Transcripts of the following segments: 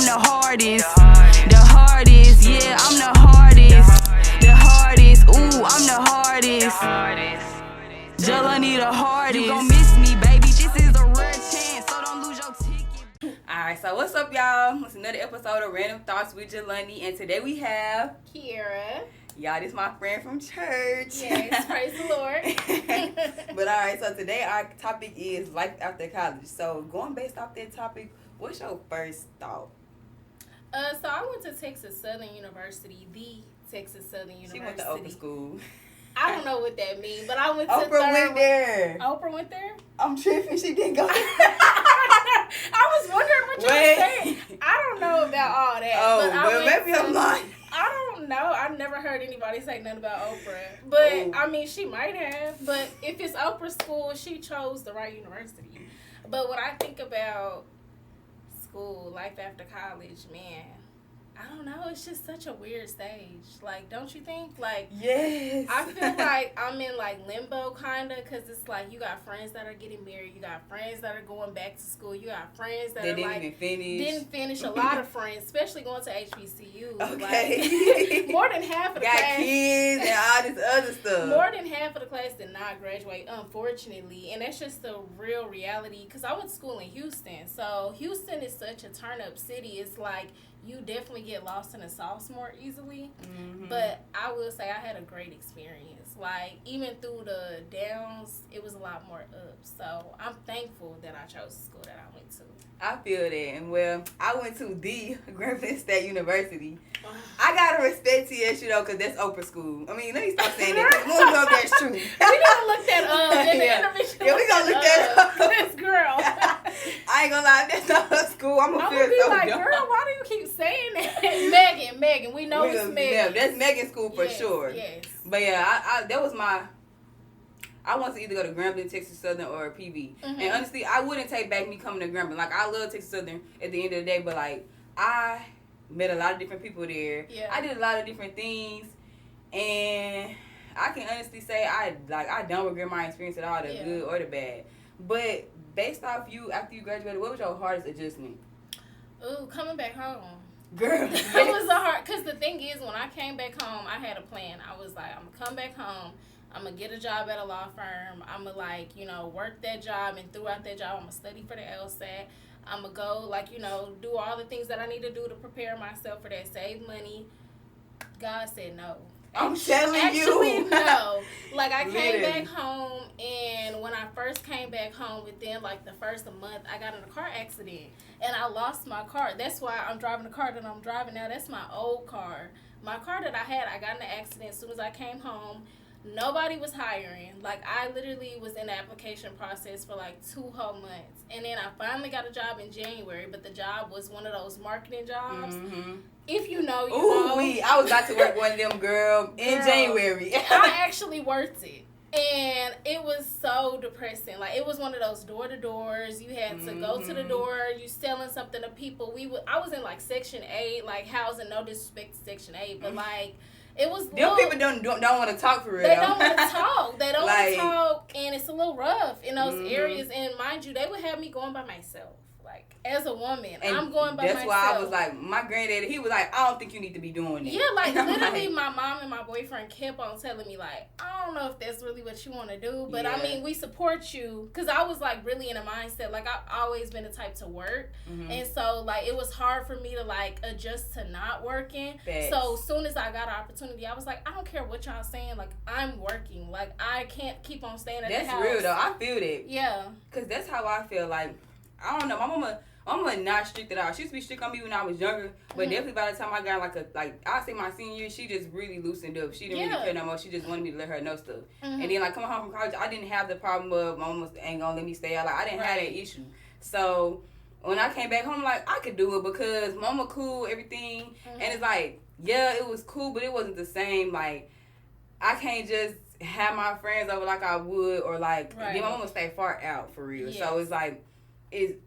I'm the hardest. The hardest, yeah, I'm the hardest. The hardest, ooh, I'm the hardest. Jelani the hardest. You gon' miss me, baby. This is a rare chance, so don't lose your ticket. Alright, so what's up, y'all? It's another episode of Random Thoughts with Jelani, and today we have Kiera. Y'all, this my friend from church. Yes, praise the Lord. But alright, so today our topic is life after college. So going based off that topic, what's your first thought? So I went to Texas Southern University, the Texas Southern University. She went to open school. I don't know what that means, but I went to Oprah went there. Oprah went there? I'm tripping. She didn't go. I was wondering what you were saying. I don't know about all that. Oh, but maybe I'm lying. I don't know. I've never heard anybody say nothing about Oprah. But, Ooh. I mean, she might have. But if it's Oprah school, she chose the right university. But when I think about school, life after college, man, I don't know. It's just such a weird stage. Like, don't you think? Like, Yes. I feel like I'm in, like, limbo, kind of, because it's like you got friends that are getting married. You got friends that are going back to school. You got friends that They are, like, didn't finish. A lot of friends, especially going to HBCU. Okay. Like, more than half of the got class. kids and all this other stuff. More than half of the class did not graduate, unfortunately. And that's just the real reality. Because I went to school in Houston. So, Houston is such a turn-up city. It's like you definitely get lost in the sauce more easily. Mm-hmm. But I will say I had a great experience. Like, even through the downs, it was a lot more ups. So, I'm thankful that I chose the school that I went to. I feel that. And well, I went to the Grambling State University. I gotta respect TSU though, because that's Oprah school. I mean, let me stop saying that, because we don't know if that's true. We gotta look that up in the intermission. Yeah, we gonna look that up. This girl. I ain't gonna lie, that's not her school. I'm gonna feel be so like, dumb. girl, why do you keep saying that? Megan, we know it's Megan. Yeah, that's Megan's school for Yes, sure. Yes. But yeah, I that was my. I want to either go to Grambling, Texas Southern, or PV. Mm-hmm. And honestly, I wouldn't take back me coming to Grambling. Like, I love Texas Southern at the end of the day, but like, I met a lot of different people there. Yeah. I did a lot of different things, and I can honestly say I don't regret my experience at all, the good or the bad. But based off you, after you graduated, what was your hardest adjustment? Ooh, coming back home. Girl. It was a hard, because the thing is, when I came back home, I had a plan. I was like, I'm going to come back home. I'm going to get a job at a law firm. I'm going to, like, you know, work that job. And throughout that job, I'm going to study for the LSAT. I'm going to go, like, you know, do all the things that I need to do to prepare myself for that, save money. God said no. I'm telling Actually, you. no. Like, I came Literally. back home, and when I first came back home, within, like, the first month, I got in a car accident, and I lost my car. That's why I'm driving the car that I'm driving now. That's my old car. My car that I had, I got in an accident as soon as I came home. Nobody was hiring. Like, I literally was in the application process for, like, 2 whole months. And then I finally got a job in January, but the job was one of those marketing jobs. Mm-hmm. If you know, you Ooh, know. I was about to work one of them, girl, in January. I actually worked it. And it was so depressing. Like, it was one of those door-to-doors. You had to go to the door. You selling something to people. I was in, like, Section 8, like, housing. No disrespect to Section 8, but, like, it was... Them people don't want to talk for real. They don't want to talk. They don't want Like, to talk, and it's a little rough in those areas. And mind you, they would have me going by myself. Like, as a woman, and I'm going by myself. That's why I was like, my granddaddy, he was like, I don't think you need to be doing that. Yeah, like, literally, like, my mom and my boyfriend kept on telling me, like, I don't know if that's really what you want to do, but, Yeah. I mean, we support you, because I was, like, really in a mindset, like, I've always been the type to work, and so, like, it was hard for me to, like, adjust to not working. Facts. So, as soon as I got an opportunity, I was like, I don't care what y'all saying, like, I'm working. Like, I can't keep on staying at the house. That's real, though. I feel that. Yeah. Because that's how I feel. Like, I don't know. My mama not strict at all. She used to be strict on me when I was younger, but definitely by the time I got I say my senior year, she just really loosened up. She didn't really care no more. She just wanted me to let her know stuff. And then like coming home from college, I didn't have the problem of my mama ain't gonna let me stay out. Like I didn't have that issue. So when I came back home, like I could do it because mama cool, everything, and it's like yeah, it was cool, but it wasn't the same. Like I can't just have my friends over like I would, or like then my mama stay far out for real. Yes. So it's like.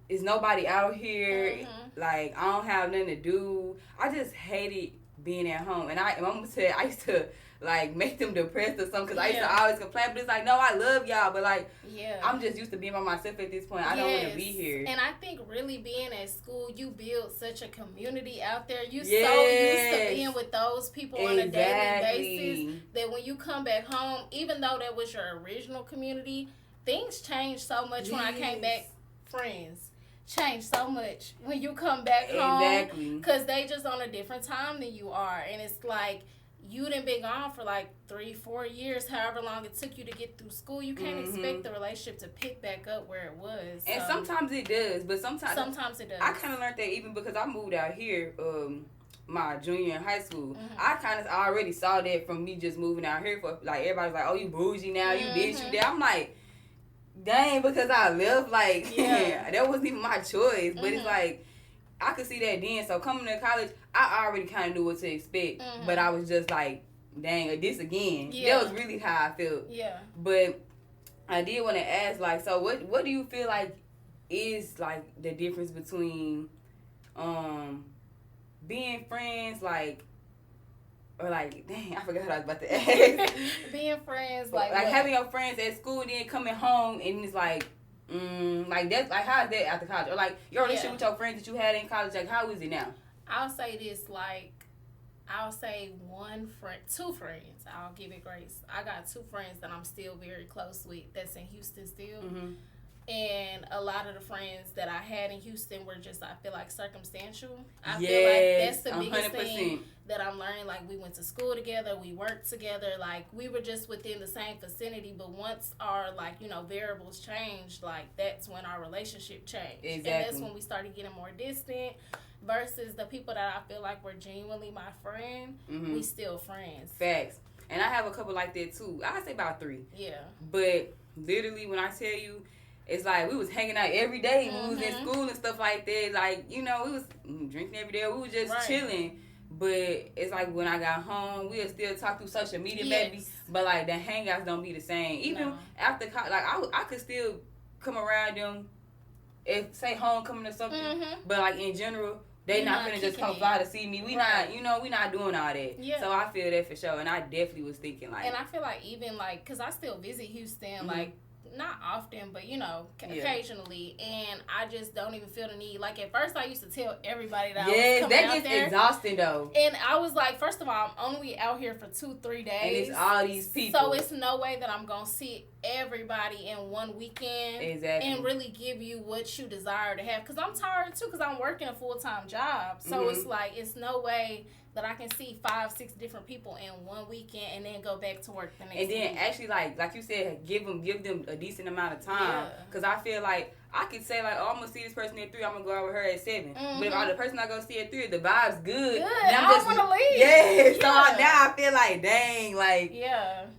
Is nobody out here? Like I don't have nothing to do. I just hated being at home, and I'm gonna say I used to like make them depressed or something. Cause I used to always complain, but it's like, no, I love y'all, but like, I'm just used to being by myself at this point. I don't want to be here. And I think really being at school, you build such a community out there. You so used to being with those people on a daily basis that when you come back home, even though that was your original community, things changed so much when I came back. Friends change so much when you come back home because they just on a different time than you are, and it's like you done been gone for like 3-4 years, however long it took you to get through school. You can't expect the relationship to pick back up where it was. And sometimes it does, but sometimes it does. I kind of learned that even because I moved out here my junior in high school. I kind of already saw that from me just moving out here. For like, everybody's like, oh, you bougie now, you this, you that. I'm like, dang, because I left, like, that wasn't even my choice. But it's like, I could see that then. So coming to college, I already kind of knew what to expect. But I was just like, dang, this again. That was really how I felt. But I did want to ask, like, so what do you feel like is, like, the difference between being friends, like, or like, dang, I forgot what I was about to ask. Being friends, like having your friends at school, then coming home, and it's like, like that's like, how is that after college? Or like your relationship with your friends that you had in college, like how is it now? I'll say this, like, I'll say two friends. I'll give it grace. I got 2 friends that I'm still very close with. That's in Houston still. And a lot of the friends that I had in Houston were just, I feel like, circumstantial. I feel like that's the biggest 100%. Thing that I'm learning. Like, we went to school together, we worked together, like, we were just within the same vicinity. But once our, like, you know, variables changed, like, that's when our relationship changed. And that's when we started getting more distant. Versus the people that I feel like were genuinely my friend, we still friends. Facts. And I have a couple like that, too. I'd say about 3. Yeah. But literally, when I tell you, it's like we was hanging out every day when we was in school and stuff like that. Like, you know, we was drinking every day. We was just chilling. But it's like when I got home, we'll still talk through social media, maybe. But, like, the hangouts don't be the same. Even after college, like, I could still come around them if, say, homecoming or something. But, like, in general, they not finna just come fly to see me. We not, you know, we not doing all that. So I feel that for sure. And I definitely was thinking, like. And I feel like even, like, because I still visit Houston, like, not often, but, you know, occasionally, and I just don't even feel the need. Like, at first, I used to tell everybody that I was coming out there. That gets exhausting, though. And I was like, first of all, I'm only out here for 2-3 days. And it's all these people. So, it's no way that I'm going to see everybody in one weekend. And really give you what you desire to have. Because I'm tired, too, because I'm working a full-time job. So, it's like, it's no way that I can see 5-6 different people in one weekend and then go back to work the next week. And then week. Actually, like you said, give them a decent amount of time. Because I feel like I could say, like, oh, I'm going to see this person at 3, I'm going to go over her at 7. But if the person I go see at 3, the vibe's good. I don't want to leave. So now I feel like, dang, like,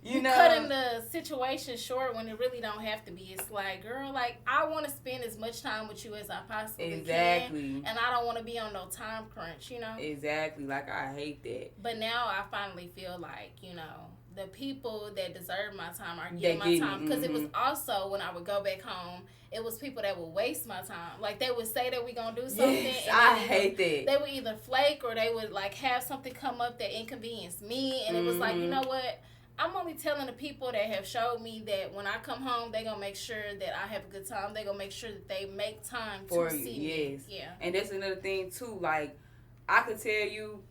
you know. Cutting the situation short when it really don't have to be. It's like, girl, like, I want to spend as much time with you as I possibly can. And I don't want to be on no time crunch, you know? Exactly. Like, I hate that. But now I finally feel like, you know, the people that deserve my time are getting my time. Because it was also, when I would go back home, it was people that would waste my time. Like, they would say that we going to do something. And I hate that. They would either flake or they would, like, have something come up that inconvenienced me. And it was like, you know what? I'm only telling the people that have showed me that when I come home, they're going to make sure that I have a good time. They're going to make sure that they make time to see me. Yeah. And that's another thing, too. Like, I could tell you,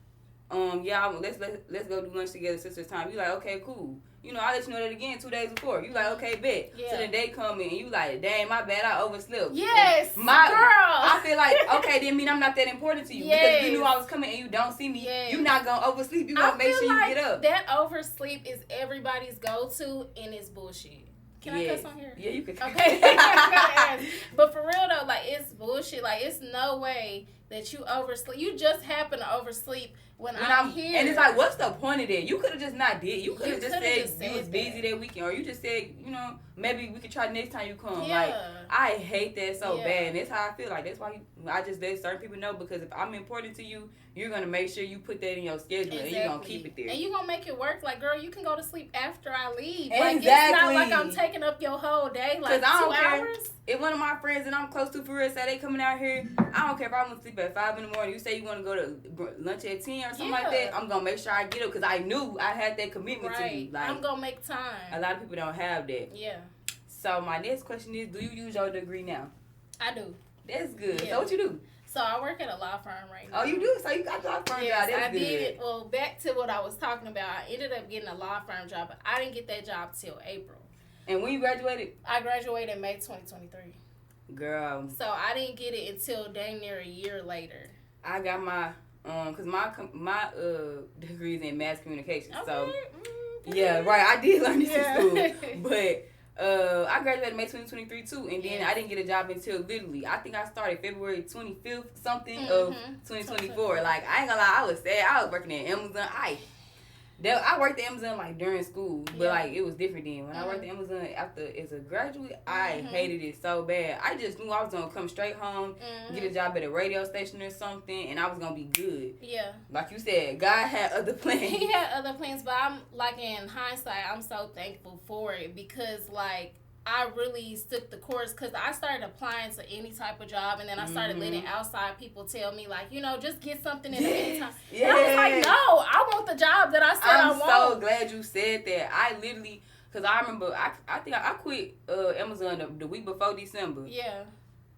let's go do lunch together, sisters time. You like, okay, cool. You know, I'll let you know that again 2 days before. You like, okay, bet. So the day come in and you like, dang, my bad, I overslept. Yes, girl. I feel like, okay, then mean I'm not that important to you. Because you knew I was coming and you don't see me. You're not going to oversleep. You're going to make sure you get up. That oversleep is everybody's go-to and it's bullshit. Can I cuss on here? Yeah, you can. Okay. But for real, though, like, it's bullshit. Like, it's no way that you oversleep. You just happen to oversleep when I'm here. And it's like, what's the point of that? You could have just not did. You could have just said you was busy that weekend. Or you just said, you know, maybe we could try next time you come. Yeah. Like, I hate that so bad. And that's how I feel. Like, that's why I just let certain people know. Because if I'm important to you, you're going to make sure you put that in your schedule. And you're going to keep it there. And you're going to make it work. Like, girl, you can go to sleep after I leave. Like, it's not like I'm taking up your whole day. Like, 2 hours. if one of my friends that I'm close to for real say they coming out here, I don't care if I want to sleep at 5 in the morning. You say you want to go to lunch at 10 or something like that. I'm gonna make sure I get up because I knew I had that commitment to you. Like, I'm gonna make time. A lot of people don't have that. Yeah. So my next question is, do you use your degree now? I do. That's good. Yeah. So what you do? So I work at a law firm right now. Oh, you do? So you got a law firm job. That's I good. did. Well, back to what I was talking about. I ended up getting a law firm job, but I didn't get that job till April. And when you graduated? I graduated in May 2023. Girl. So I didn't get it until dang near a year later. I got my cause my degrees in mass communication. Okay. So yeah, right. I did learn this in school, but I graduated May 2023 too, and then I didn't get a job until literally I think I started February 25th something of 2024. Like I ain't gonna lie, I was sad. I was working at Amazon. I worked at Amazon like during school, but like it was different then. When I worked at Amazon as a graduate, I hated it so bad. I just knew I was gonna come straight home, get a job at a radio station or something, and I was gonna be good. Yeah. Like you said, God had other plans. He had other plans, but I'm like in hindsight, I'm so thankful for it because like I really stuck the course because I started applying to any type of job, and then I started letting outside people tell me, like, you know, just get something in the meantime. Yeah. And I was like, no, I want the job that I said I want. I'm so glad you said that. I literally, because I remember, I think I quit Amazon the week before December. Yeah.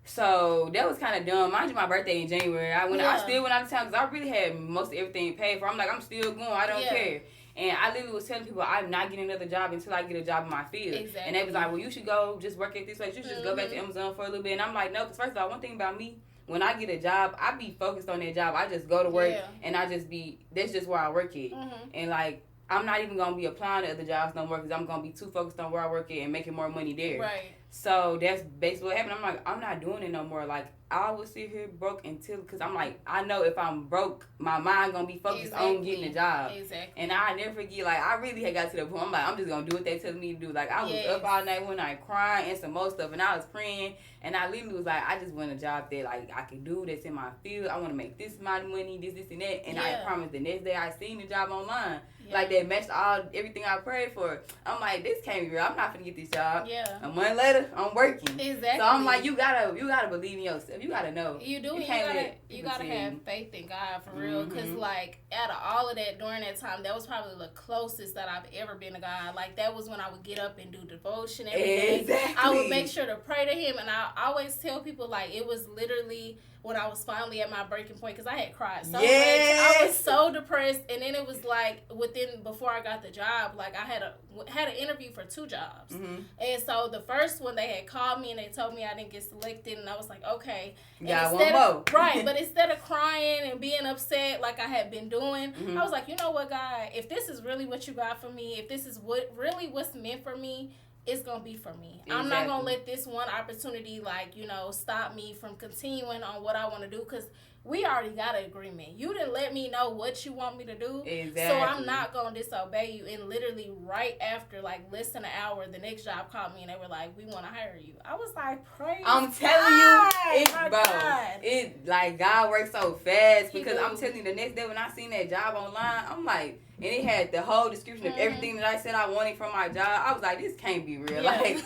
So that was kind of dumb. Mind you, my birthday in January. I still went out of town because I really had most of everything paid for. I'm like, I'm still going. I don't care. And I literally was telling people I'm not getting another job until I get a job in my field. Exactly. And they was like, well, you should go just work at this place. You should just go back to Amazon for a little bit. And I'm like, no, because first of all, one thing about me, when I get a job, I be focused on that job. I just go to work and that's just where I work at. And like, I'm not even going to be applying to other jobs no more because I'm going to be too focused on where I work at and making more money there. Right. So that's basically what happened. I'm like, I'm not doing it no more. Like, I will sit here broke until, because I'm like, I know if I'm broke, my mind going to be focused on getting a job. Exactly. And I never forget, like, I really had got to the point, I'm like, I'm just going to do what they tell me to do. Like, I was up all night one night crying and some more stuff, and I was praying, and I literally was like, I just want a job that, like, I can do that's in my field. I want to make this amount of money, this, and that. And I promised the next day I seen the job online. Like, that matched everything I prayed for. I'm like, this can't be real. I'm not finna get this job. Yeah. A month later, I'm working. Exactly. So I'm like, you gotta believe in yourself. You gotta know. You do. You gotta have faith in God for real. Cause like out of all of that during that time, that was probably the closest that I've ever been to God. Like that was when I would get up and do devotion every day. Exactly. I would make sure to pray to Him, and I always tell people like it was literally when I was finally at my breaking point because I had cried so much. I was so depressed, and then it was like before I got the job, like I had an interview for 2 jobs, and so the first one they had called me and they told me I didn't get selected, and I was like, okay, yeah, one more. Right, but instead of crying and being upset like I had been doing, I was like, you know what, God, if this is really what you got for me, if this is what's meant for me, it's gonna be for me. Exactly. I'm not gonna let this one opportunity stop me from continuing on what I want to do because we already got an agreement. You didn't let me know what you want me to do. Exactly. So I'm not gonna disobey you. And literally right after less than an hour, the next job called me and they were like, we want to hire you. I was like, praise I'm telling you, God works so fast because I'm telling you, the next day when I seen that job online, I'm like, and it had the whole description of everything that I said I wanted from my job. I was like, this can't be real. Yeah. Like,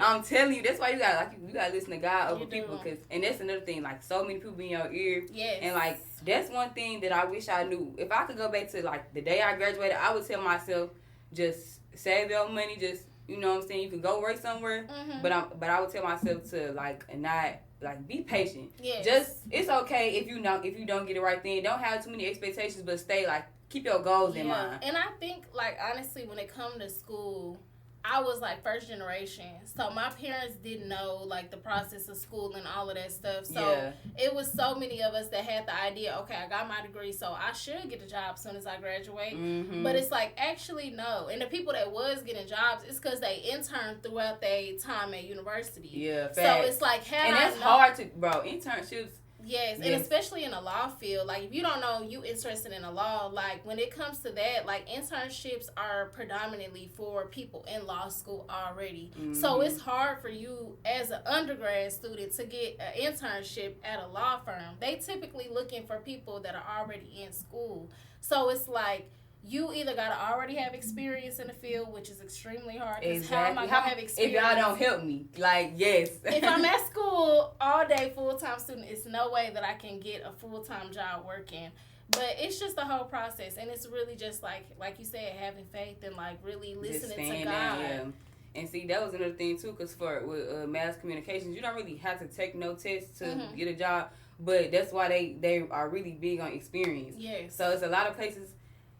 I'm telling you, that's why you gotta listen to God over people. And that's another thing, so many people in your ear. Yes. And that's one thing that I wish I knew. If I could go back to the day I graduated, I would tell myself, just save your money, just, you know what I'm saying, you can go work somewhere. But I would tell myself to not be patient. Yes. Just, it's okay if you don't get the right thing. Don't have too many expectations, but stay keep your goals in mind. And I think honestly when it comes to school, I was first generation, so my parents didn't know the process of school and all of that stuff. So it was so many of us that had the idea, okay, I got my degree, so I should get a job as soon as I graduate. But it's actually no. And the people that was getting jobs, it's because they interned throughout their time at university. Yeah, facts. So it's hard to, internships. Yes, and especially in the law field, if you don't know you interested in the law, when it comes to that, internships are predominantly for people in law school already. So it's hard for you as an undergrad student to get an internship at a law firm. They typically looking for people that are already in school. So it's you either got to already have experience in the field, which is extremely hard. Exactly. How am I going to have experience? If y'all don't help me, like, yes. If I'm at school all day, full-time student, it's no way that I can get a full-time job working. But it's just the whole process. And it's really just like you said, having faith and like really listening to God. Yeah. And see, that was another thing too, because with mass communications, you don't really have to take no tests to get a job. But that's why they are really big on experience. Yes. So it's a lot of places,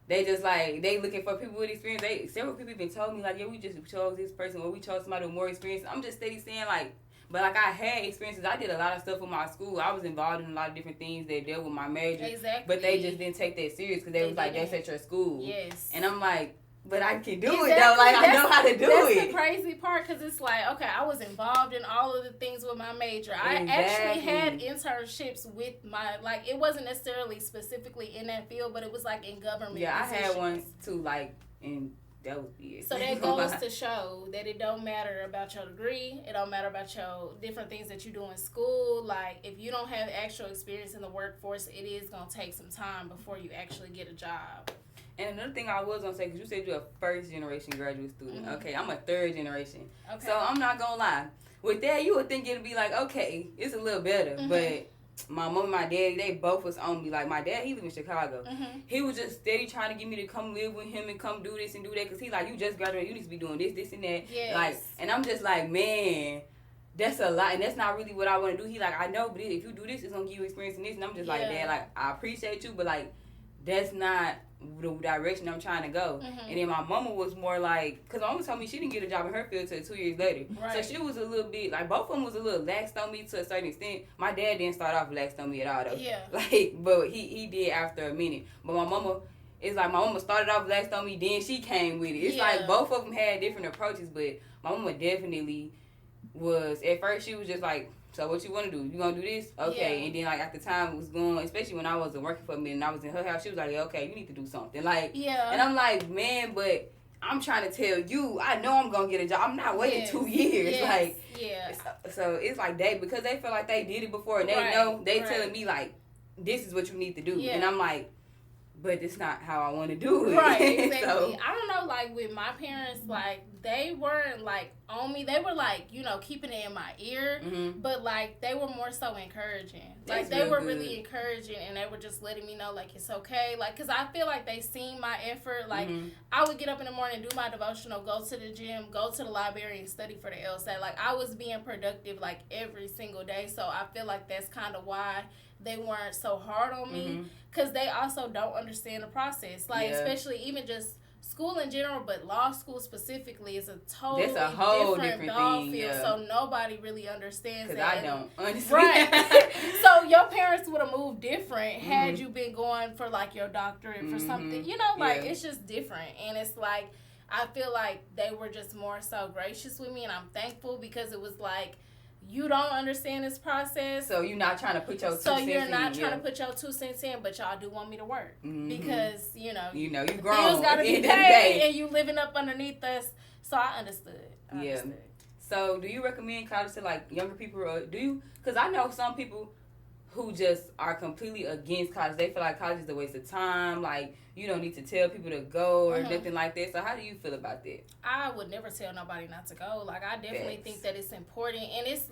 they just like, they looking for people with experience. Several people even told me, like, yeah, we just chose this person, or we chose somebody with more experience. I'm just steady saying, like, but like, I had experiences. I did a lot of stuff with my school. I was involved in a lot of different things that dealt with my major. Exactly. But they just didn't take that serious because they was like, that's at your school. Yes. And I'm like, but I can do it though. Like, I know how to do that's it. That's the crazy part, because it's like, okay, I was involved in all of the things with my major. I actually had internships with my, like, it wasn't necessarily specifically in that field, but it was like in government. Yeah, positions. I had one too, like, and that was it. So that goes to show that it don't matter about your degree. It don't matter about your different things that you do in school. Like, if you don't have actual experience in the workforce, it is going to take some time before you actually get a job. And another thing I was going to say, because you said you're a first-generation graduate student. Okay, I'm a third generation. Okay. So I'm not going to lie. With that, you would think it would be like, okay, it's a little better. But my mom and my dad, they both was on me. Like, my dad, he live in Chicago. He was just steady trying to get me to come live with him and come do this and do that. Because he like, you just graduated, you need to be doing this, and that. Yes. Like, and I'm just like, man, that's a lot. And that's not really what I want to do. He like, I know, but if you do this, it's going to give you experience in this. And I'm just like, Dad, like, I appreciate you, but like, that's not the direction I'm trying to go. And then my mama was more like, because my mama told me she didn't get a job in her field till 2 years later. Right. So she was a little bit, like, both of them was a little laxed on me to a certain extent. My dad didn't start off laxed on me at all, though. Yeah. Like, but he did after a minute. But my mama, it's like my mama started off laxed on me, then she came with it. It's like both of them had different approaches, but my mama definitely was, at first she was just like, so what you want to do? You going to do this? Okay. Yeah. And then, like, at the time it was going, especially when I wasn't working for me and I was in her house, she was like, okay, you need to do something. Like, and I'm like, man, but I'm trying to tell you, I know I'm going to get a job. I'm not waiting 2 years. Like, so it's like because they feel like they did it before and they know, they telling me, like, this is what you need to do. And I'm like, but it's not how I want to do it. Right, exactly. So, I don't know, like, with my parents, like, they weren't, like, on me. They were, like, you know, keeping it in my ear. But, like, they were more so encouraging. Like, they were really encouraging, and they were just letting me know, like, it's okay. Like, because I feel like they seen my effort. Like, I would get up in the morning, do my devotional, go to the gym, go to the library, and study for the LSAT. Like, I was being productive, like, every single day. So, I feel like that's kind of why they weren't so hard on me, because they also don't understand the process. Like, especially even just school in general, but law school specifically is a totally different dog thing, field. So nobody really understands that. Because I don't, honestly. Right. So your parents would have moved different had you been going for, like, your doctorate for something. You know, like, it's just different. And it's like, I feel like they were just more so gracious with me, and I'm thankful, because it was like, you don't understand this process. So you're not trying to put your 2 cents in. So you're not trying to put your 2 cents in, but y'all do want me to work. Because, you know, you grown. Bills got to be paid, and you living up underneath us. So I understood. So do you recommend college to, like, younger people? Or do you? Because I know some people who just are completely against college. They feel like college is a waste of time. Like, you don't need to tell people to go or nothing like that. So how do you feel about that? I would never tell nobody not to go. Like, I definitely think that it's important. And it's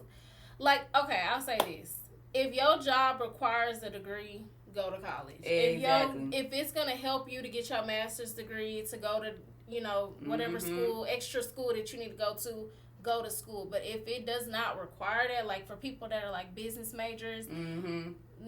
like, okay, I'll say this. If your job requires a degree, go to college. Exactly. If it's going to help you to get your master's degree, to go to, you know, whatever school, extra school that you need to go to school. But if it does not require that, like, for people that are, like, business majors,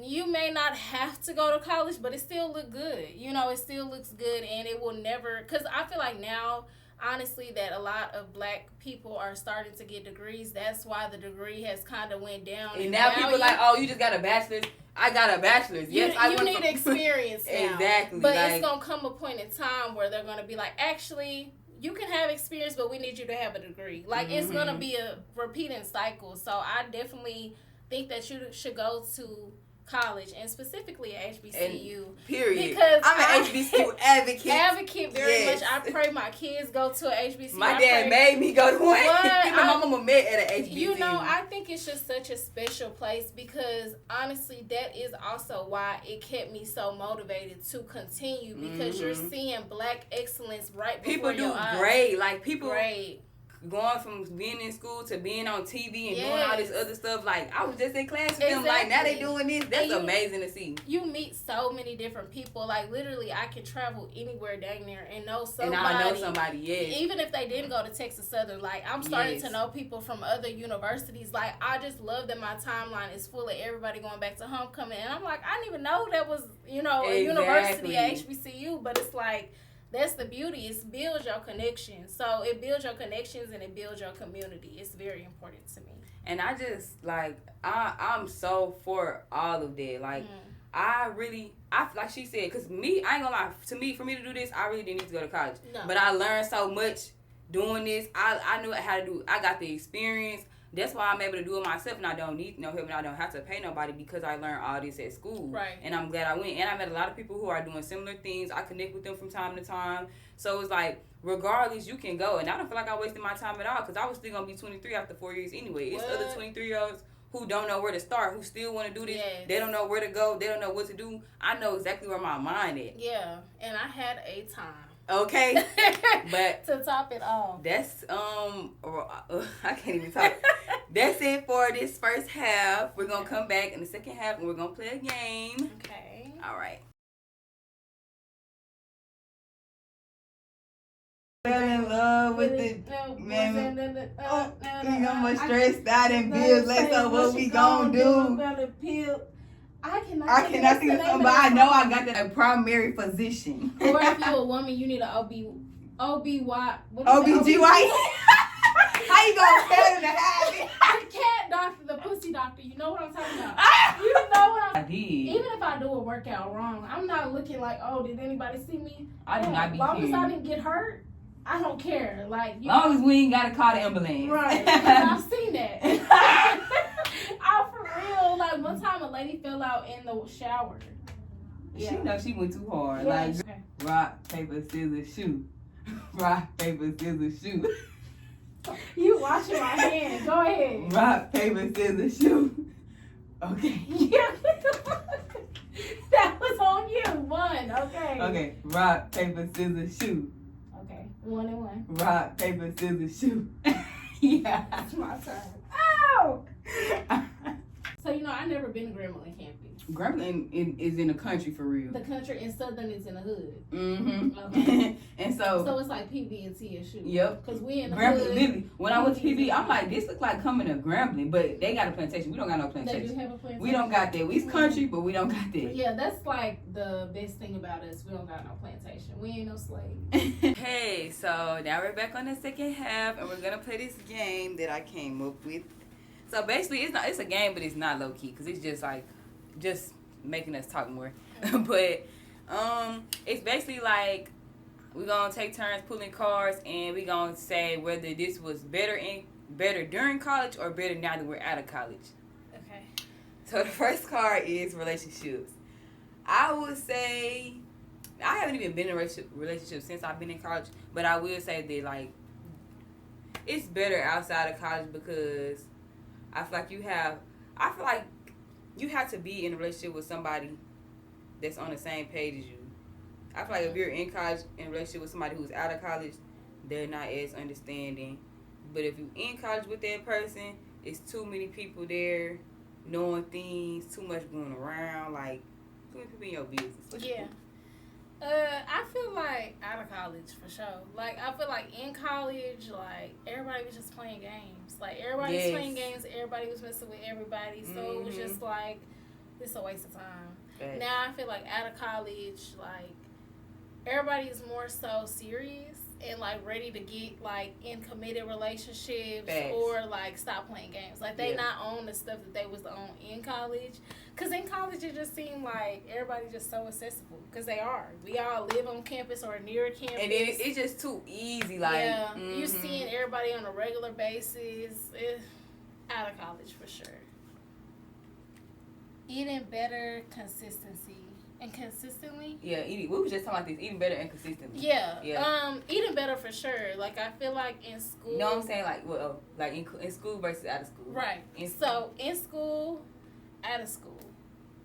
you may not have to go to college, but it still look good. You know, it still looks good, and it will never, because I feel like now, honestly, that a lot of black people are starting to get degrees. That's why the degree has kind of went down. And now people are like, oh, you just got a bachelor's. I got a bachelor's. Yes, you need experience now. Exactly. But it's going to come a point in time where they're going to be like, actually, you can have experience, but we need you to have a degree. Like, it's going to be a repeating cycle. So I definitely think that you should go to college, and specifically at HBCU. Period. Because I'm an HBCU advocate. Advocate very much. I pray my kids go to a HBCU. My dad made me go to one. My mama met at an HBCU. You know, I think it's just such a special place because honestly, that is also why it kept me so motivated to continue because you're seeing Black excellence right before your eyes. People do great. Like people. Great. Going from being in school to being on TV and doing all this other stuff. Like, I was just in class with them. Like, now they doing this. That's amazing to see. You meet so many different people. Like, literally, I could travel anywhere down there and know somebody. And I know somebody, yes. Even if they didn't go to Texas Southern. Like, I'm starting to know people from other universities. Like, I just love that my timeline is full of everybody going back to homecoming. And I'm like, I didn't even know that was, you know, a university at HBCU. But it's like... That's the beauty. It builds your connections. So it builds your connections and it builds your community. It's very important to me. And I just, like, I'm so for all of that. Like, I like she said, because me, I ain't gonna lie, for me to do this, I really didn't need to go to college. No. But I learned so much doing this. I knew how to do it. I got the experience. That's why I'm able to do it myself, and I don't need no help, and I don't have to pay nobody because I learned all this at school. Right. And I'm glad I went. And I met a lot of people who are doing similar things. I connect with them from time to time. So it's like, regardless, you can go. And I don't feel like I wasted my time at all because I was still going to be 23 after 4 years anyway. It's other 23-year-olds who don't know where to start, who still want to do this. Yes. They don't know where to go. They don't know what to do. I know exactly where my mind is. Yeah, and I had a time. Okay, but to top it off, that's I can't even talk. That's it for this first half. We're gonna come back in the second half and we're gonna play a game. Okay. All right. Fell in love with the man. I'm more stressed out and bills. Let's know what we gonna do. I cannot think of something, but I know I got that primary physician. Or if you're a woman, you need an OBGY. How you gonna tell them to have it? The cat doctor, the pussy doctor. You know what I'm talking about. You know what I'm. I did. Even if I do a workout wrong, I'm not looking like, oh, did anybody see me? I do not be. As long as I didn't get hurt, I don't care. Like, as long as we ain't gotta call the ambulance. Right. I've seen that. For real, like one time a lady fell out in the shower. Yeah. She know she went too hard. Yeah. Like rock, paper, scissors, shoot. Rock, paper, scissors, shoot. You washing my hands. Go ahead. Rock, paper, scissors, shoot. Okay. Yeah. That was on you. One. Okay. Okay. Rock, paper, scissors, shoot. Okay. 1 and 1. Rock, paper, scissors, shoot. Yeah. It's my turn. Ow! So, you know, I've never been to Grambling campus. Grambling is in the country for real. The country and Southern is in the hood. Mm-hmm. Okay. And so it's like PB and T and shoot. Yep. Because we in the Grambling, hood. literally, when I went to PB, I'm like, this look like coming to Grambling, but they got a plantation. We don't got no plantation. They do have a plantation. We don't got that. We's country, but we don't got that. Yeah, that's like the best thing about us. We don't got no plantation. We ain't no slaves. Hey, so now we're back on the second half, and we're gonna play this game that I came up with. So basically, it's a game, but it's not low key because it's just making us talk more. But it's basically like we're gonna take turns pulling cards, and we're gonna say whether this was better during college or better now that we're out of college. Okay. So the first card is relationships. I would say I haven't even been in a relationship since I've been in college, but I will say that like it's better outside of college because I feel like you have to be in a relationship with somebody that's on the same page as you. I feel like if you're in college in a relationship with somebody who's out of college, they're not as understanding. But if you're in college with that person, it's too many people there knowing things, too much going around, like too many people in your business. Yeah. I feel like out of college for sure. Like I feel like in college, like everybody was just playing games. Like everybody was playing games. Everybody was messing with everybody. So it was just like it's a waste of time. Right. Now I feel like out of college, like everybody is more so serious and like ready to get like in committed relationships or like stop playing games. Like they not own the stuff that they was on in college. Cause in college it just seemed like everybody just so accessible. Cause they are. We all live on campus or near campus. And it's just too easy. Like you're seeing everybody on a regular basis. Out of college for sure. Eating better, consistency. And consistently? Yeah, eating. We were just talking about this, eating better and consistently. Yeah. Eating better for sure. Like, I feel like in school. You know what I'm saying? Like, well, like in school versus out of school. Right. So, in school, out of school.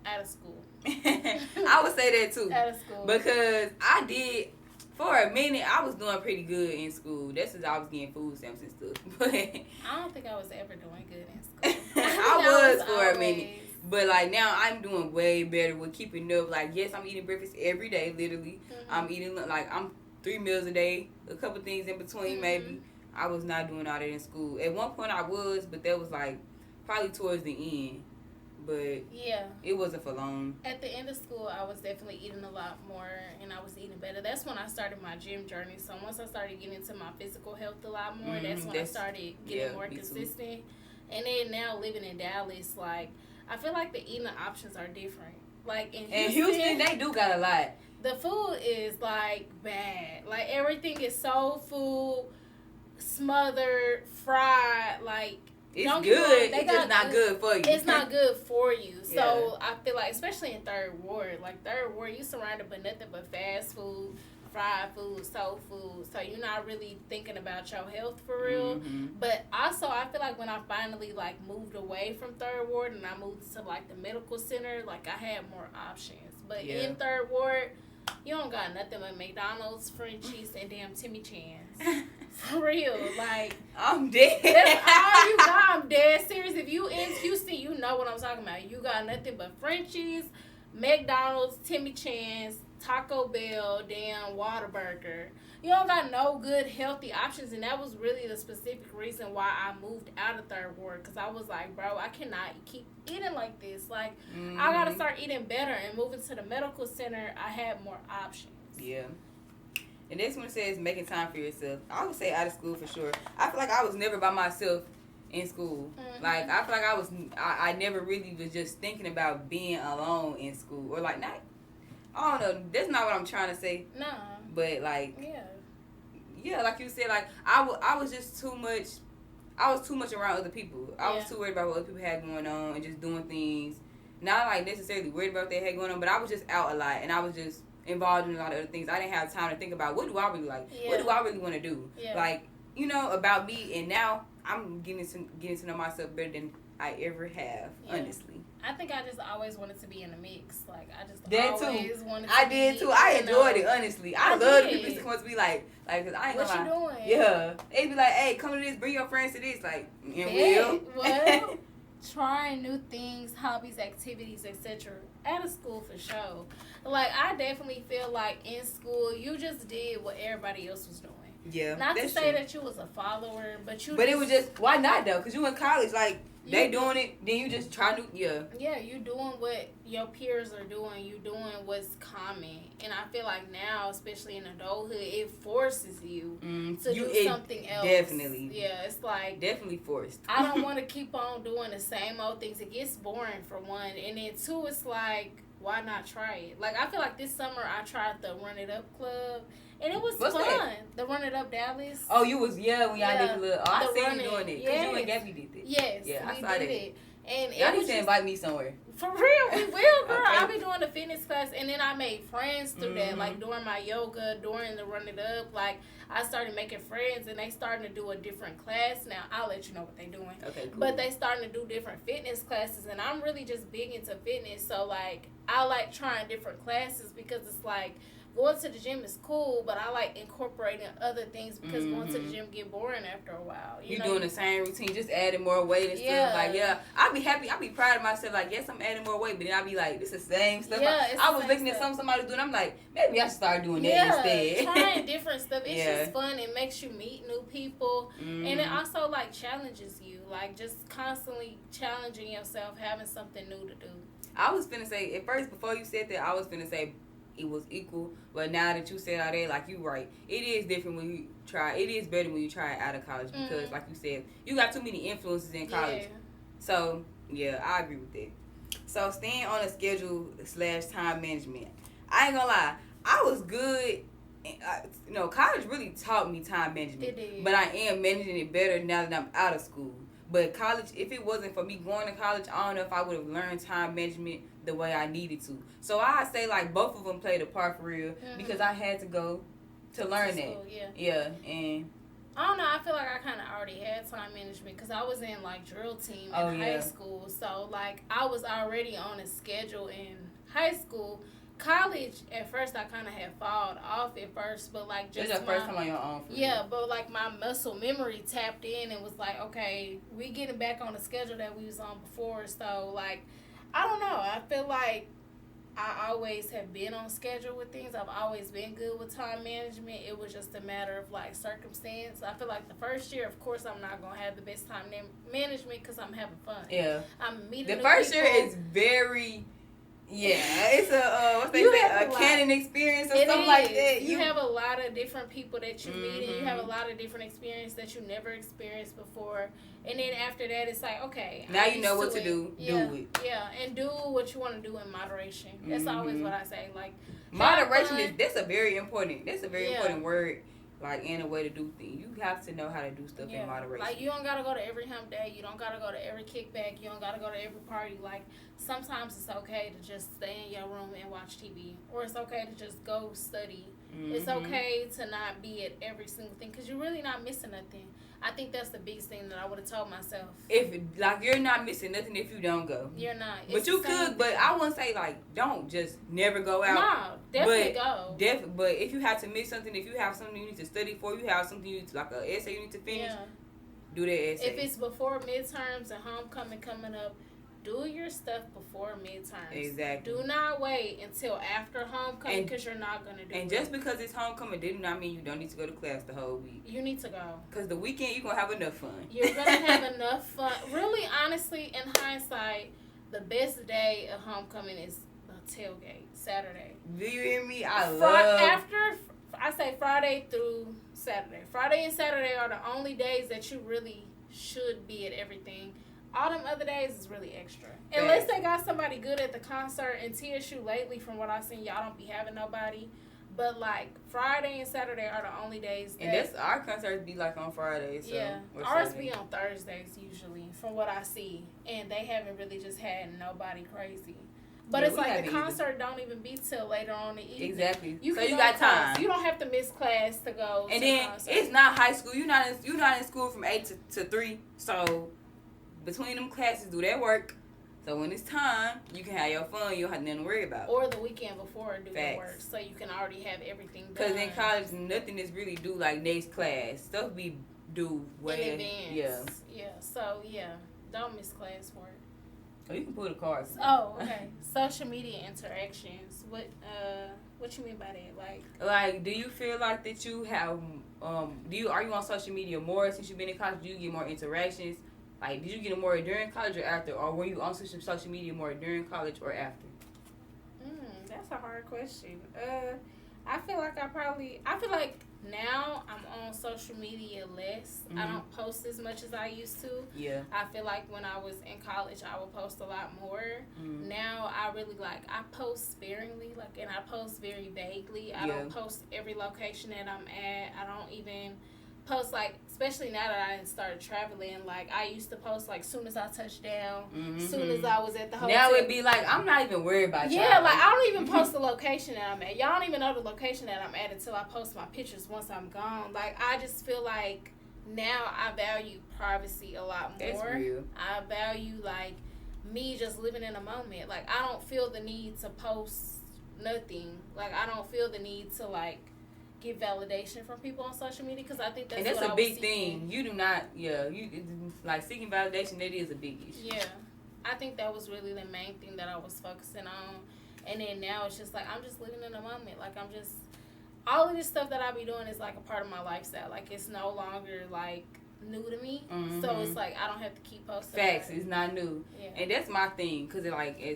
Out of school. I would say that too. Out of school. Because I did, for a minute, I was doing pretty good in school. That's because I was getting food stamps and stuff. But I don't think I was ever doing good in school. I was for a minute. But, like, now I'm doing way better with keeping up. Like, yes, I'm eating breakfast every day, literally. Mm-hmm. I'm eating, like, I'm 3 meals a day, a couple things in between, maybe. I was not doing all that in school. At one point I was, but that was, like, probably towards the end. But yeah, it wasn't for long. At the end of school, I was definitely eating a lot more, and I was eating better. That's when I started my gym journey. So once I started getting into my physical health a lot more, that's when I started getting more consistent. And then now living in Dallas, like, I feel like the eating options are different. Like in Houston, they do got a lot. The food is like bad. Like everything is soul food, smothered, fried. Like it's good. It's just not good for you. It's not good for you. So I feel like, especially in Third Ward, you surrounded by nothing but fast food, fried food, soul food. So you're not really thinking about your health for real. Mm-hmm. But also, I feel like when I finally like moved away from Third Ward and I moved to like the medical center, like I had more options. But in Third Ward, you don't got nothing but McDonald's, Frenchies, and damn Timmy Chan's. For real, like I'm dead. That's all you got. I'm dead serious. If you in Houston, you know what I'm talking about. You got nothing but Frenchies, McDonald's, Timmy Chan's, Taco Bell, damn Whataburger. You don't got no good healthy options, and that was really the specific reason why I moved out of Third Ward, because I was like, bro, I cannot keep eating like this. Like, I gotta start eating better. And moving to the medical center, I had more options. Yeah. And this one says making time for yourself. I would say out of school for sure. I feel like I was never by myself in school. Mm-hmm. Like, I feel like I never really was just thinking about being alone in school. Or, like, not, I don't know. That's not what I'm trying to say. No. But, like, yeah, like you said, like, I was just too much, I was too much around other people. I was too worried about what other people had going on and just doing things. Not, like, necessarily worried about what they had going on, but I was just out a lot. And I was just involved in a lot of other things. I didn't have time to think about what do I really like? What do I really want to do? Like, you know, about me. And now I'm getting to know myself better than I ever have, honestly. I think I just always wanted to be in a mix. Like, I just always wanted to did too. I enjoyed it, honestly. I love people to come to be like, cause I ain't what gonna lie. What you doing? Yeah. They'd be like, hey, come to this, bring your friends to this. Like, and well, trying new things, hobbies, activities, etc. Out of school for sure. Like, I definitely feel like in school, you just did what everybody else was doing. Yeah. Not to say that you was a follower, but you. But it was just, why not though? Cause you in college, like. They doing it, then you just try to, Yeah, you doing what your peers are doing. You doing what's common. And I feel like now, especially in adulthood, it forces you to do something else. Definitely. Yeah, it's like. Definitely forced. I don't want to keep on doing the same old things. It gets boring for one. And then two, it's like, why not try it? Like, I feel like this summer I tried the Run It Up Club. And it was fun. That? The Run It Up Dallas. Oh, you was, when y'all did the little, I seen you doing it. Because you and Gabby did it. Yes, yeah, I we saw did that. it. And y'all need to invite me somewhere. For real, we will, girl. Okay. I'll be doing the fitness class, and then I made friends through that. Like, during my yoga, during the Run It Up, like, I started making friends, and they starting to do a different class. Now, I'll let you know what they're doing. Okay, cool. But they starting to do different fitness classes, and I'm really just big into fitness. So, like, I like trying different classes because it's like, going to the gym is cool, but I like incorporating other things because going to the gym get boring after a while. You know? Doing the same routine, just adding more weight and stuff. Like, I'll be happy. I'll be proud of myself. Like, yes, I'm adding more weight, but then I'll be like, it's the same stuff. I was looking at somebody doing. I'm like, maybe I should start doing that instead. Trying different stuff. It's just fun. It makes you meet new people, and it also like challenges you. Like, just constantly challenging yourself, having something new to do. I was finna say at first, before you said that, I was finna say it was equal, but now that you said all that, like, you right, it is different when you try. It is better when you try it out of college because, like you said, you got too many influences in college. So I agree with that. So staying on a schedule / time management. I ain't gonna lie, I was good. College really taught me time management. It did. But I am managing it better now that I'm out of school. But college, if it wasn't for me going to college, I don't know if I would have learned time management the way I needed to. So I say like both of them played a part for real because I had to go to learn that. Yeah, and I don't know. I feel like I kind of already had time management because I was in like drill team in high school. So like I was already on a schedule in high school. College, at first, I kind of had fallen off at first, but like just your first time on your own. But like my muscle memory tapped in and was like, okay, we getting back on the schedule that we was on before. So like, I don't know. I feel like I always have been on schedule with things. I've always been good with time management. It was just a matter of like circumstance. I feel like the first year, of course, I'm not gonna have the best time management because I'm having fun. Yeah, I'm meeting the first year is very. Yeah, it's a canon experience or something like that. You have a lot of different people that you meet, and you have a lot of different experience that you never experienced before. And then after that, it's like, okay, now you know what to do. Yeah, do it. Yeah, and do what you want to do in moderation. That's always what I say. Like moderation that's a very important word. Like, in a way to do things. You have to know how to do stuff in moderation. Like, you don't got to go to every hump day. You don't got to go to every kickback. You don't got to go to every party. Like, sometimes it's okay to just stay in your room and watch TV. Or it's okay to just go study. It's okay to not be at every single thing because you're really not missing nothing. I think that's the biggest thing that I would have told myself. If like you're not missing nothing if you don't go. You're not. But you could. But I wouldn't say like don't just never go out. No, definitely go. But if you have to miss something, if you have something you need to study for, you have something you need to, like an essay you need to finish. Do that essay. If it's before midterms and homecoming coming up, do your stuff before midterms. Exactly. Do not wait until after homecoming because you're not going to do it. And just because it's homecoming did not mean you don't need to go to class the whole week. You need to go. Because the weekend you're going to have enough fun. You're going to have enough fun. Really, honestly, in hindsight, the best day of homecoming is the tailgate, Saturday. Do you hear me? I say Friday through Saturday. Friday and Saturday are the only days that you really should be at everything. All them other days is really extra. Unless they got somebody good at the concert. And TSU lately, from what I've seen, y'all don't be having nobody. But, like, Friday and Saturday are the only days that... And that's our concerts be, like, on Fridays. So ours be on Thursdays, usually, from what I see. And they haven't really just had nobody crazy. But it's like the concert don't even be till later on in the evening. Exactly. So you got time. You don't have to miss class to go and to then the concert. It's not high school. You're not in school from 8 to 3. So... between them classes, do that work. So when it's time, you can have your fun. You don't have nothing to worry about. Or the weekend before, do the work. So you can already have everything done. Because in college, nothing is really due like next class. Stuff be due way in advance. Yeah. So, don't miss class for it. Oh, you can pull the cards. Oh, okay. Social media interactions. What you mean by that? Like, do you feel like that you have, are you on social media more since you've been in college? Do you get more interactions? Like, did you get it more during college or after? Or were you on social media more during college or after? That's a hard question. I feel like now I'm on social media less. I don't post as much as I used to. Yeah. I feel like when I was in college, I would post a lot more. Now I really I post sparingly, and I post very vaguely. I don't post every location that I'm at. I don't even post, especially now that I started traveling, I used to post, soon as I touched down, soon as I was at the hotel. Now it'd be I'm not even worried about y'all. Yeah, I don't even post the location that I'm at. Y'all don't even know the location that I'm at until I post my pictures once I'm gone. I just feel like now I value privacy a lot more. That's real. I value, me just living in a moment. I don't feel the need to post nothing. I don't feel the need to, get validation from people on social media because I think that's a big thing. You do not, seeking validation. That is a big issue. Yeah, I think that was really the main thing that I was focusing on, and then now it's just I'm just living in the moment. I'm just all of this stuff that I be doing is a part of my lifestyle. It's no longer new to me, so it's I don't have to keep posting. Facts, it's not new, and that's my thing. Cause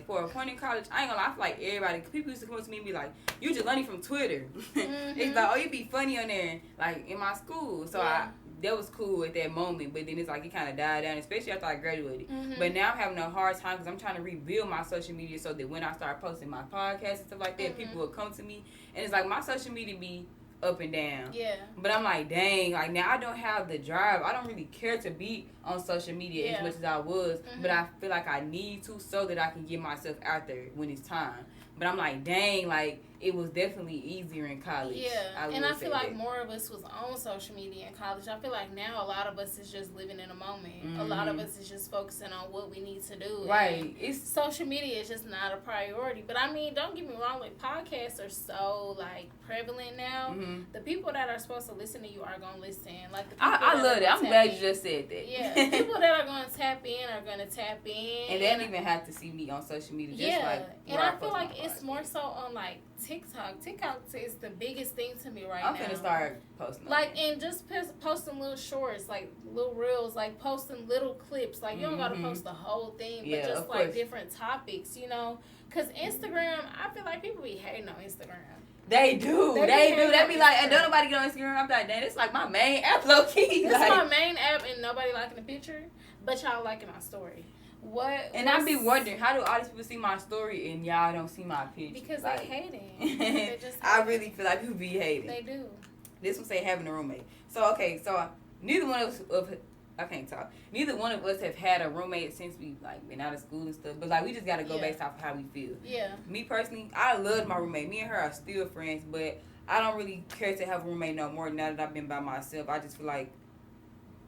for a point in college, I ain't gonna lie. I feel like everybody, people used to come up to me and be like, "You just learning from Twitter." It's oh, you be funny on there, in my school. So that was cool at that moment, but then it's it kind of died down, especially after I graduated. But now I'm having a hard time because I'm trying to rebuild my social media so that when I start posting my podcast and stuff like that, people will come to me, and it's my social media be up and down. Yeah. But I'm like, dang, like now I don't have the drive. I don't really care to be on social media as much as I was, but I feel like I need to so that I can get myself out there when it's time. But I'm like, dang, like it was definitely easier in college. Yeah, and I feel like more of us was on social media in college. I feel like now a lot of us is just living in a moment. A lot of us is just focusing on what we need to do. Right. It's social media is just not a priority. But I mean, don't get me wrong, like podcasts are so like prevalent now. The people that are supposed to listen to you are gonna listen. Like the people I love that. I'm glad you just said that. Yeah, the people that are gonna tap in are gonna tap in. And they don't even have to see me on social media. Just and I feel like it's more so on like TikTok. TikTok is the biggest thing to me right now. I'm gonna start posting. Like, and just posting little shorts, like little reels, like posting little clips. Like, you don't gotta post the whole thing, but just like different topics, you know? Because Instagram, I feel like people be hating on Instagram. They do. They do. They be like, and don't nobody get on Instagram. I'm like, dang, it's like my main app, low key. It's my main app, and nobody liking the picture, but y'all liking my story. And I be wondering, how do all these people see my story and y'all don't see my picture? Because they hating. They just I really feel like people be hating. They do. This one say having a roommate. So okay, so neither one of us I can't talk. Neither one of us have had a roommate since we like been out of school and stuff. But like we just gotta go based off of how we feel. Yeah. Me personally, I loved my roommate. Me and her are still friends, but I don't really care to have a roommate no more now that I've been by myself. I just feel like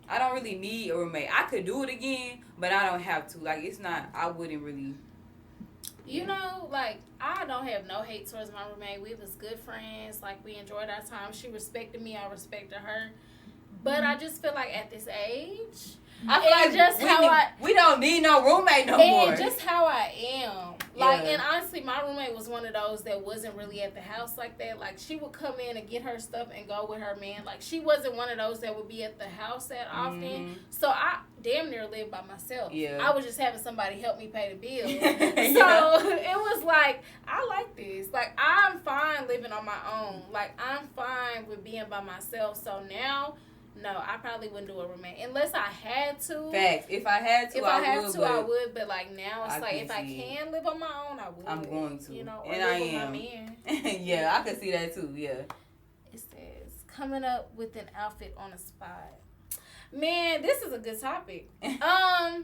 I don't really need a roommate. I could do it again, but I don't have to. Like, it's not, I wouldn't really. You know, like, I don't have no hate towards my roommate. We was good friends. Like, we enjoyed our time. She respected me. I respected her. But I just feel like at this age, I feel like just we don't need no roommate no more. And just how I am. Like, and honestly, my roommate was one of those that wasn't really at the house like that. Like, she would come in and get her stuff and go with her man. Like, she wasn't one of those that would be at the house that often. So, I damn near lived by myself. Yeah. I was just having somebody help me pay the bills. So, it was like, I like this. Like, I'm fine living on my own. Like, I'm fine with being by myself. So, now... No, I probably wouldn't do a roommate unless I had to. Facts. If I had to, I would. But like now, it's like if I can live on my own, I would. I'm going to. You know, and I am. Yeah, I can see that too. Yeah. It says coming up with an outfit on the spot. Man, this is a good topic. I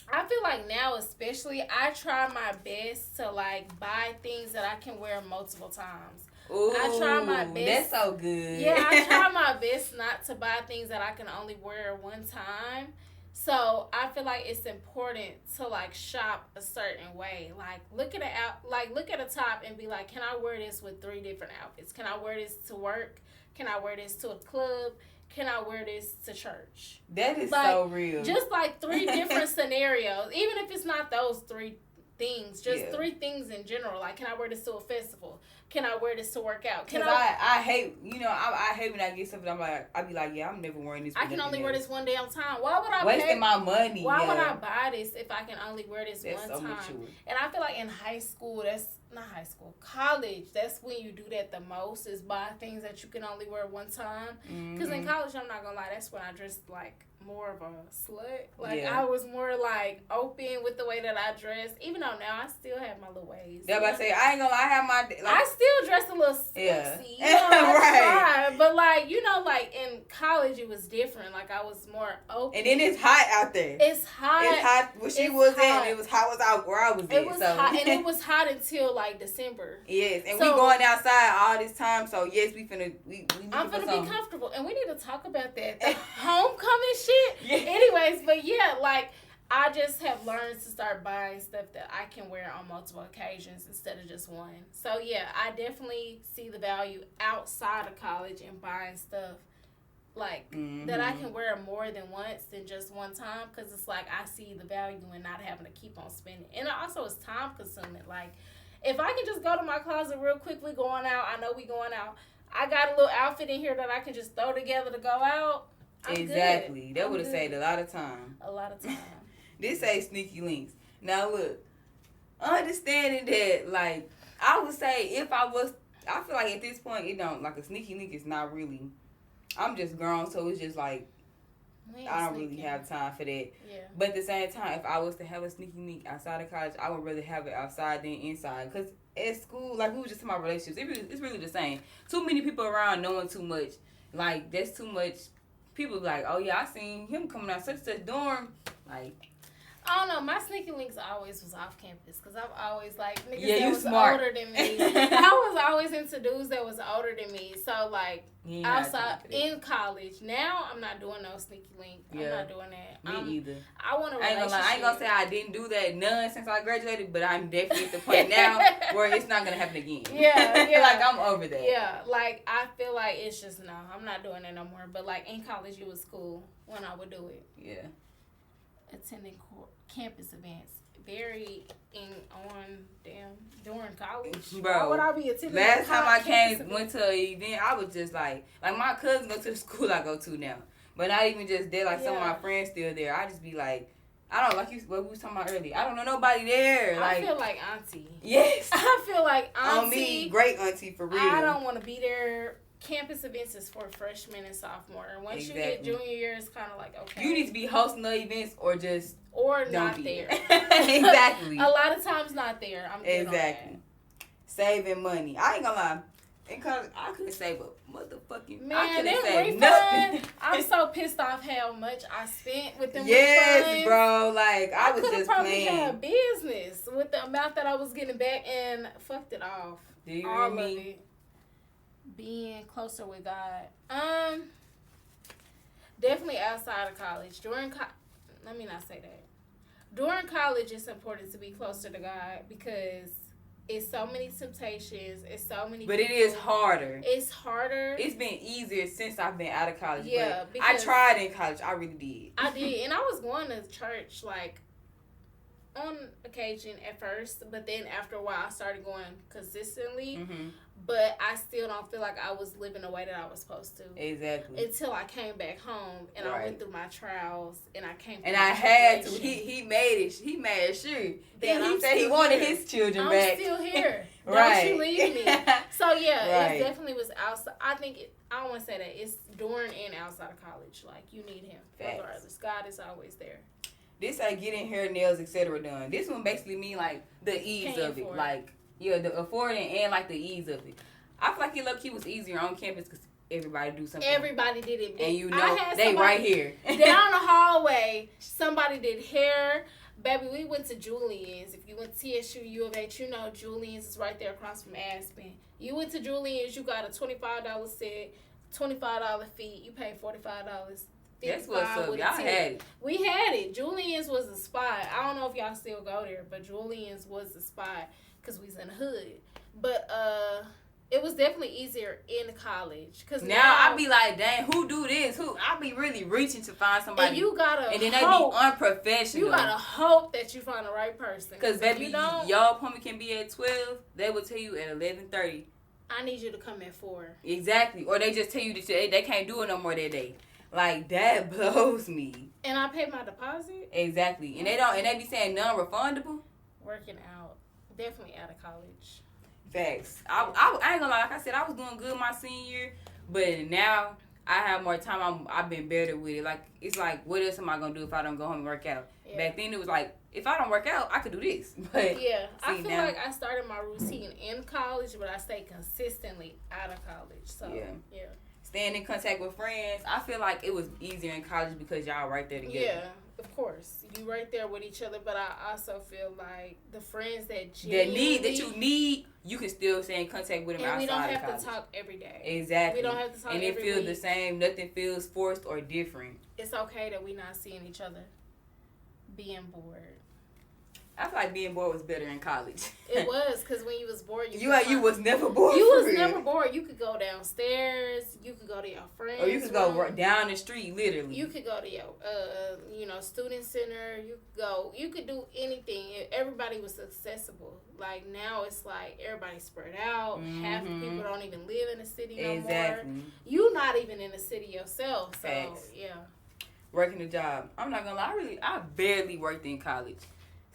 feel like now, especially, I try my best to like buy things that I can wear multiple times. Ooh, I try my best. That's so good. Yeah, I try my best not to buy things that I can only wear one time. So I feel like it's important to like shop a certain way. Like look at a top and be like, can I wear this with 3 different outfits? Can I wear this to work? Can I wear this to a club? Can I wear this to church? That is like, so real. Just like 3 different scenarios, even if it's not those 3 things, just 3 things in general. Like, can I wear this to a festival? Can I wear this to work out? Because I hate, I hate when I get something. I be like, yeah, I'm never wearing this. I can only wear this one day on time. Why would I wasting my money? Why would I buy this if I can only wear this one time? Mature. And I feel like in high school, college, that's when you do that the most, is buy things that you can only wear one time. Because in college, I'm not gonna lie, that's when I dressed like more of a slut. Like I was more like open with the way that I dressed. Even though now I still have my little ways. Yeah, but I say I ain't gonna lie, I have my. I still dress a little sexy. You know, right. But like in college, it was different. Like I was more open. And then it's hot out there. It's hot. It's hot where she was at, and it was hot where I was at. It was hot, and it was hot until like December. Yes, and we going outside all this time, so yes, I'm finna be comfortable, and we need to talk about that. The homecoming shit. Yeah. Anyways, but yeah, like I just have learned to start buying stuff that I can wear on multiple occasions instead of just one. So yeah, I definitely see the value outside of college in buying stuff like that I can wear more than once than just one time, because it's like I see the value in not having to keep on spending. And also it's time consuming. Like if I can just go to my closet real quickly going out, I know we going out, I got a little outfit in here that I can just throw together to go out. Exactly. That would have saved a lot of time. A lot of time. This say sneaky links. Now look, understanding that, like, I would say I feel like at this point it don't, like, a sneaky link is not really, I'm just grown, so it's just like I don't really have time for that. Yeah. But at the same time, if I was to have a sneaky link outside of college, I would rather have it outside than inside. Because at school, like we were just talking about relationships, it's really the same. Too many people around knowing too much. Like, that's too much. People be like, oh yeah, I seen him coming out such dorm. Like, I don't know. My sneaky links always was off campus because I've always like niggas yeah, that was smart. older than me. I was always into dudes that was older than me. So like outside in college, now I'm not doing no sneaky link. Yeah. I'm not doing that. Me either. I want a relationship. I ain't gonna say I didn't do that none since I graduated, but I'm definitely at the point now where it's not gonna happen again. Yeah. Like I'm over that. Yeah, like I feel like it's just no, I'm not doing that no more. But like in college, it was cool when I would do it. Yeah. Attending campus events. During college. Bro, why would I be attending? Last time I went to an event, I was just like my cousin go to the school I go to now, but not even just there. Like some of my friends still there. I just be like, I don't like what we was talking about earlier. I don't know nobody there. Like, I feel like auntie. Yes, I feel like auntie. On me, great auntie for real. I don't want to be there. Campus events is for freshmen and sophomore. And once you get junior year, it's kind of like, okay. You need to be hosting the events or just not there. Exactly. A lot of times not there. I'm good exactly. on that. Saving money. I ain't gonna lie. In college, I couldn't save a motherfucking. Man, I couldn't save refund, nothing. I'm so pissed off how much I spent with them yes, refunds. bro. Like I was just probably playing. Had a business with the amount that I was getting back and fucked it off. Do you all hear me? of it. Being closer with God. Definitely outside of college. Let me not say that. During college, it's important to be closer to God because it's so many temptations. It's so many. But people. it is harder. It's harder. It's been easier since I've been out of college. Yeah, but I tried in college. I really did. I did, and I was going to church like on occasion at first, but then after a while, I started going consistently. Mm-hmm. But I still don't feel like I was living the way that I was supposed to. Exactly. Until I came back home and I went through my trials and I came. And I had to. He made it. He made sure. He said he wanted his children back. I'm still here. Right. Don't you leave me. So yeah, right. It definitely was outside. I think I don't want to say that it's during and outside of college. Like you need him regardless. God is always there. This like getting hair, nails, etc. done. This one basically mean like the ease of it. Like. Yeah, the affording and like the ease of it. I feel like it low key was easier on campus because everybody do something. Everybody did it, and you know they right here down the hallway. Somebody did hair. Baby, we went to Julian's. If you went to TSU, U of H, you know Julian's is right there across from Aspen. You went to Julian's, you got a $25 set, $25 fee. You paid $45. That's what's up. Y'all had it. We had it. Julian's was a spot. I don't know if y'all still go there, but Julian's was the spot. Because we was in the hood. But it was definitely easier in college. Cause now I be like, dang, who do this? I be really reaching to find somebody. And you gotta and then they be unprofessional. You gotta hope that you find the right person. Because baby, your appointment can be at 12. They will tell you at 11:30. I need you to come at 4. Exactly. Or they just tell you that they can't do it no more that day. Like that blows me. And I pay my deposit? Exactly. And they be saying non-refundable. Working out. Definitely out of college. Facts. I ain't gonna lie. Like I said, I was doing good my senior year, but now I have more time. I've been better with it. Like it's like, what else am I gonna do if I don't go home and work out? Yeah. Back then it was like, if I don't work out, I could do this. But yeah, I feel like I started my routine in college, but I stayed consistently out of college. So yeah. Staying in contact with friends, I feel like it was easier in college because y'all right there together. Yeah. Of course, you right there with each other, but I also feel like the friends that you need, you can still stay in contact with them outside of college. And we don't have to talk every day. Exactly. We don't have to talk every week. And it feels the same. Nothing feels forced or different. It's okay that we not seeing each other. Being bored. I feel like being bored was better in college. It was, because when you was bored, you was never bored. You was never bored. You could go downstairs. You could go to your friends. Or you could go down the street, literally. You could go to your, student center. You could do anything. Everybody was accessible. Like now, it's like everybody's spread out. Mm-hmm. Half the people don't even live in the city no more. You not even in the city yourself. So Facts. yeah. Working a job. I'm not gonna lie. I barely worked in college.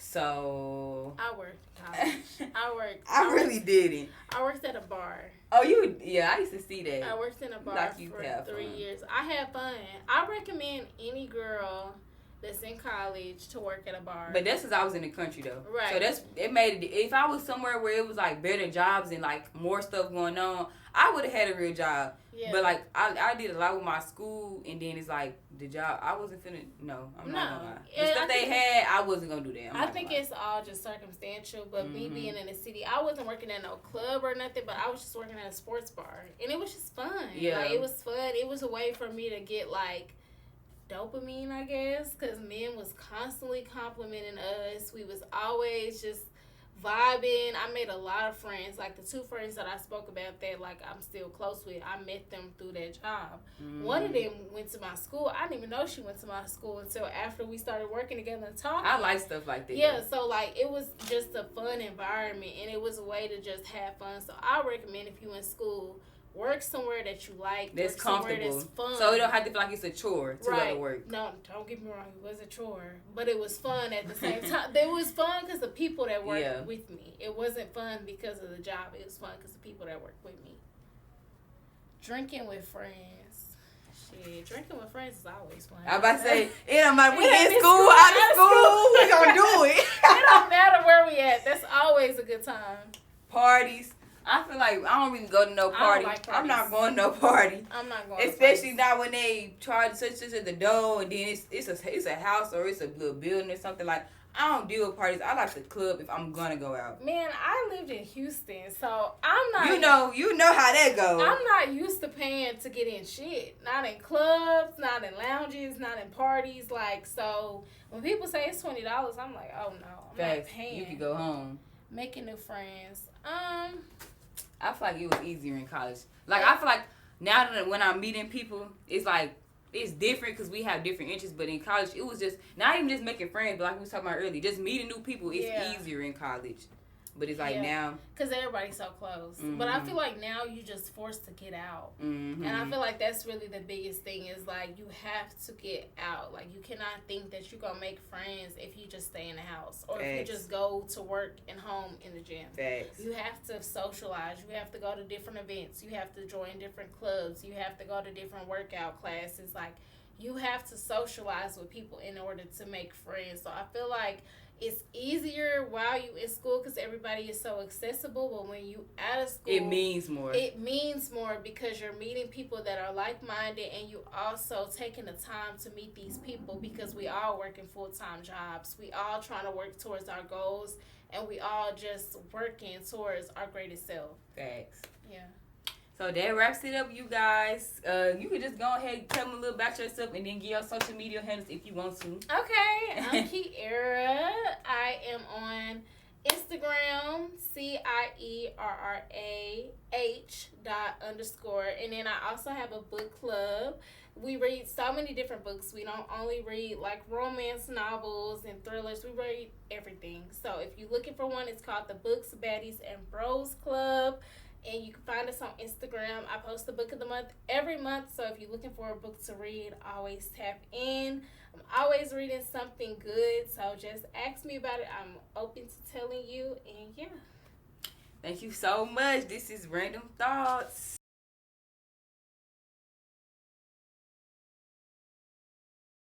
So I worked in college. I really didn't. I worked at a bar. Oh, you? Yeah, I used to see that. I worked in a bar Like you for have 3 fun. years. I had fun. I recommend any girl that's in college to work at a bar. But that's because I was in the country though. Right. So it made it. If I was somewhere where it was like better jobs and like more stuff going on, I would have had a real job. Yeah. But like I did a lot with my school, and then it's like the job I wasn't finna. No, I'm not gonna lie. The And stuff they had, I wasn't gonna do that. I think it's all just circumstantial. But me being in the city, I wasn't working at no club or nothing. But I was just working at a sports bar, and it was just fun. Yeah. Like, it was fun. It was a way for me to get like dopamine, I guess, because men was constantly complimenting us. We was always just vibing. I made a lot of friends. Like the 2 friends that I spoke about that like I'm still close with, I met them through that job. One of them went to my school. I didn't even know she went to my school until after we started working together and talking. I like stuff like that. Yeah, so like it was just a fun environment, and it was a way to just have fun. So I recommend if you in school, work somewhere that you like, that's comfortable, that's fun. So it don't have to feel like it's a chore to go to work. No, don't get me wrong, it was a chore, but it was fun at the same time. It was fun because the people that worked with me. It wasn't fun because of the job. It was fun because the people that worked with me. Drinking with friends. Shit, drinking with friends is always fun. I about to say, it don't matter. We in school, out of school, we gonna do it. It don't matter where we at. That's always a good time. Parties. I feel like I don't really go to no party. I'm not going to no party. I'm not going. Especially not when they charge such at the door, and then it's a house or it's a little building or something. Like, I don't deal with parties. I like the club if I'm gonna go out. Man, I lived in Houston, so I'm not. You know how that goes. I'm not used to paying to get in shit. Not in clubs, not in lounges, not in parties. Like, so when people say it's $20, I'm like, oh no, I'm not paying. You could go home. Making new friends. I feel like it was easier in college. Like, I feel like now that when I'm meeting people, it's like, it's different because we have different interests. But in college, it was just, not even just making friends, but like we was talking about earlier, just meeting new people is easier in college. But it's like now. Because everybody's so close. Mm-hmm. But I feel like now you just forced to get out. Mm-hmm. And I feel like that's really the biggest thing is like you have to get out. Like you cannot think that you're going to make friends if you just stay in the house. Or if you just go to work and home in the gym. Facts. You have to socialize. You have to go to different events. You have to join different clubs. You have to go to different workout classes. Like you have to socialize with people in order to make friends. So I feel like it's easier while you in school because everybody is so accessible. But when you out of school, it means more. It means more because you're meeting people that are like-minded, and you also taking the time to meet these people because we all working full-time jobs. We all trying to work towards our goals, and we all just working towards our greatest self. Facts. Yeah. So that wraps it up, you guys. You can just go ahead and tell them a little about yourself and then give your social media handles if you want to. Okay, I'm Kiera. I am on Instagram, CIERRAH._. And then I also have a book club. We read so many different books. We don't only read like romance novels and thrillers. We read everything. So if you're looking for one, it's called the Books, Baddies, and Bros Club. And you can find us on Instagram. I post the book of the month every month. So if you're looking for a book to read, always tap in. I'm always reading something good. So just ask me about it. I'm open to telling you. And yeah. Thank you so much. This is Random Thoughts.